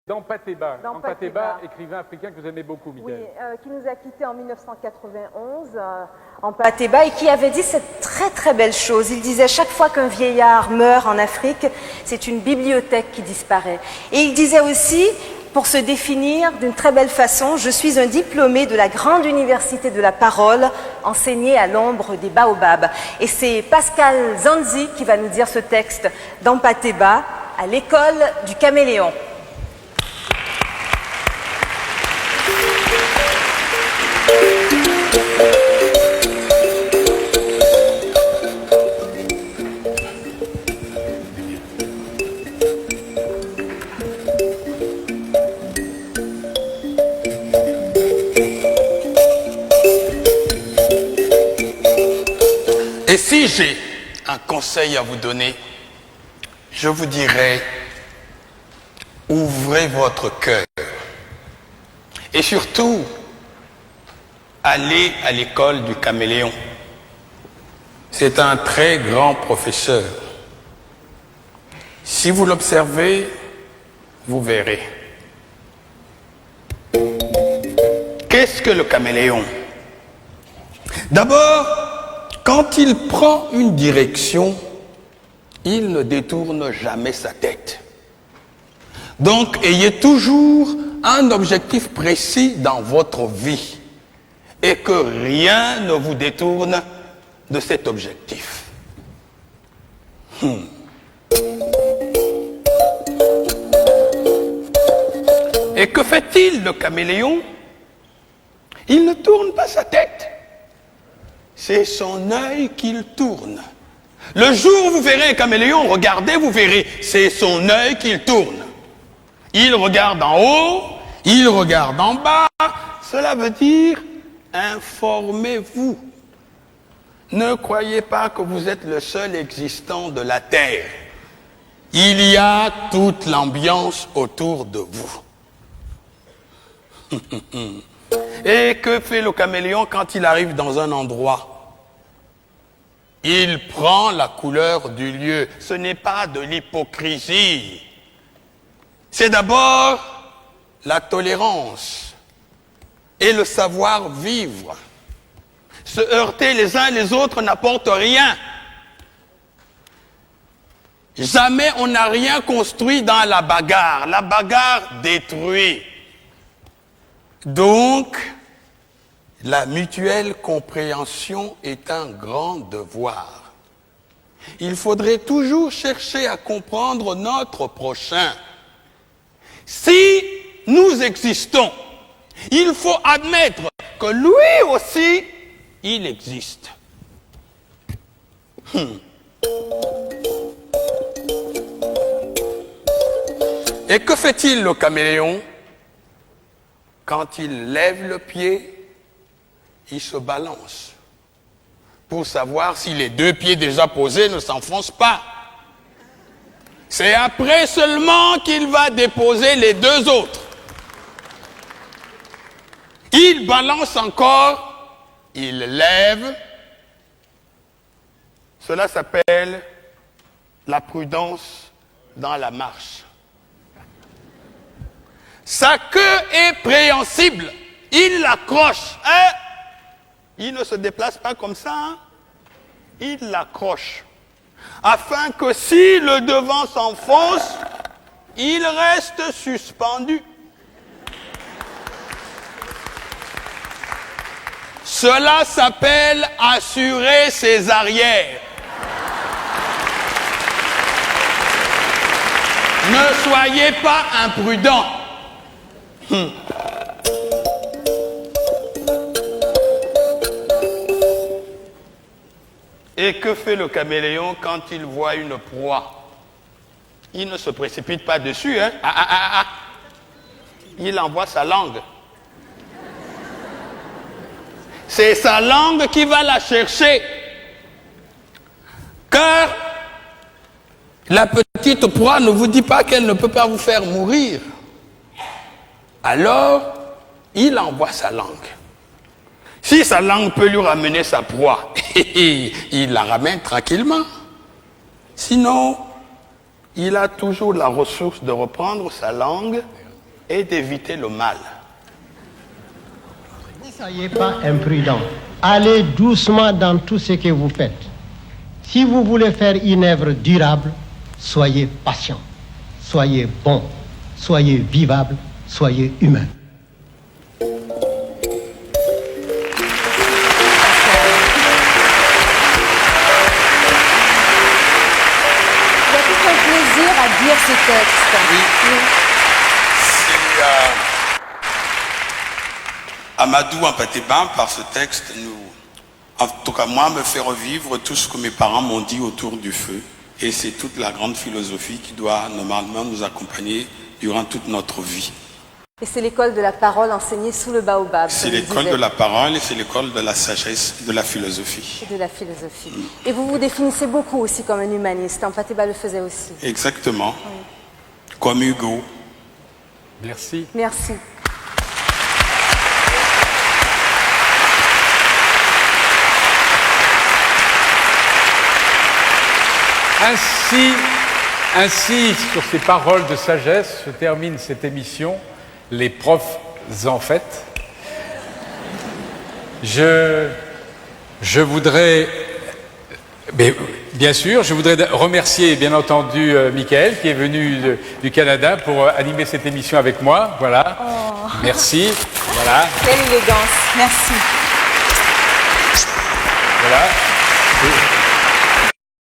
Dans Patéba. Dans Patéba, écrivain africain que vous aimez beaucoup, Miguel. Oui, qui nous a quittés en 1991 en Patéba et qui avait dit cette très très belle chose. Il disait chaque fois qu'un vieillard meurt en Afrique, c'est une bibliothèque qui disparaît. Et il disait aussi, pour se définir d'une très belle façon, je suis un diplômé de la grande université de la parole, enseigné à l'ombre des baobabs. Et c'est Pascal Zanzi qui va nous dire ce texte dans Patéba, à l'école du caméléon. Et si j'ai un conseil à vous donner, je vous dirais, ouvrez votre cœur. Et surtout, allez à l'école du caméléon. C'est un très grand professeur. Si vous l'observez, vous verrez. Qu'est-ce que le caméléon? D'abord, quand il prend une direction, il ne détourne jamais sa tête. Donc, ayez toujours un objectif précis dans votre vie et que rien ne vous détourne de cet objectif. Et que fait-il, le caméléon? Il ne tourne pas sa tête. C'est son œil qu'il tourne. Le jour où vous verrez un caméléon, regardez, vous verrez, c'est son œil qu'il tourne. Il regarde en haut, il regarde en bas. Cela veut dire, informez-vous. Ne croyez pas que vous êtes le seul existant de la Terre. Il y a toute l'ambiance autour de vous. Et que fait le caméléon quand il arrive dans un endroit? Il prend la couleur du lieu. Ce n'est pas de l'hypocrisie. C'est d'abord la tolérance et le savoir-vivre. Se heurter les uns les autres n'apporte rien. Jamais on n'a rien construit dans la bagarre. La bagarre détruit. Donc, la mutuelle compréhension est un grand devoir. Il faudrait toujours chercher à comprendre notre prochain. Si nous existons, il faut admettre que lui aussi, il existe. Et que fait-il, le caméléon? Quand il lève le pied, il se balance pour savoir si les deux pieds déjà posés ne s'enfoncent pas. C'est après seulement qu'il va déposer les deux autres. Il balance encore, il lève. Cela s'appelle la prudence dans la marche. Sa queue est préhensible. Il l'accroche. Il ne se déplace pas comme ça. Il l'accroche. Afin que si le devant s'enfonce, il reste suspendu. Cela s'appelle assurer ses arrières. Ne soyez pas imprudent. Et que fait le caméléon quand il voit une proie? Il ne se précipite pas dessus, hein? Il envoie sa langue. C'est sa langue qui va la chercher. Car la petite proie ne vous dit pas qu'elle ne peut pas vous faire mourir. Alors, il envoie sa langue. Si sa langue peut lui ramener sa proie, il la ramène tranquillement. Sinon, il a toujours la ressource de reprendre sa langue est d'éviter le mal. Ne soyez pas imprudent. Allez doucement dans tout ce que vous faites. Si vous voulez faire une œuvre durable, soyez patient, soyez bon, soyez vivable, soyez humain. Il y a tout un plaisir à dire ce texte. Oui. C'est Amadou Ampateba, par ce texte, en tout cas moi, me fait revivre tout ce que mes parents m'ont dit autour du feu. Et c'est toute la grande philosophie qui doit normalement nous accompagner durant toute notre vie. Et c'est l'école de la parole enseignée sous le baobab. C'est l'école de la parole et c'est l'école de la sagesse, de la philosophie. Et de la philosophie. Et vous vous définissez beaucoup aussi comme un humaniste. Ampateba le faisait aussi. Exactement. Oui. Comme Hugo. Merci. Merci. Ainsi, sur ces paroles de sagesse, se termine cette émission, Les profs en fait. Je voudrais, bien sûr, je voudrais remercier, bien entendu, Michael, qui est venu du Canada pour animer cette émission avec moi. Voilà. Oh. Merci. Voilà. Quelle élégance. Merci. Voilà.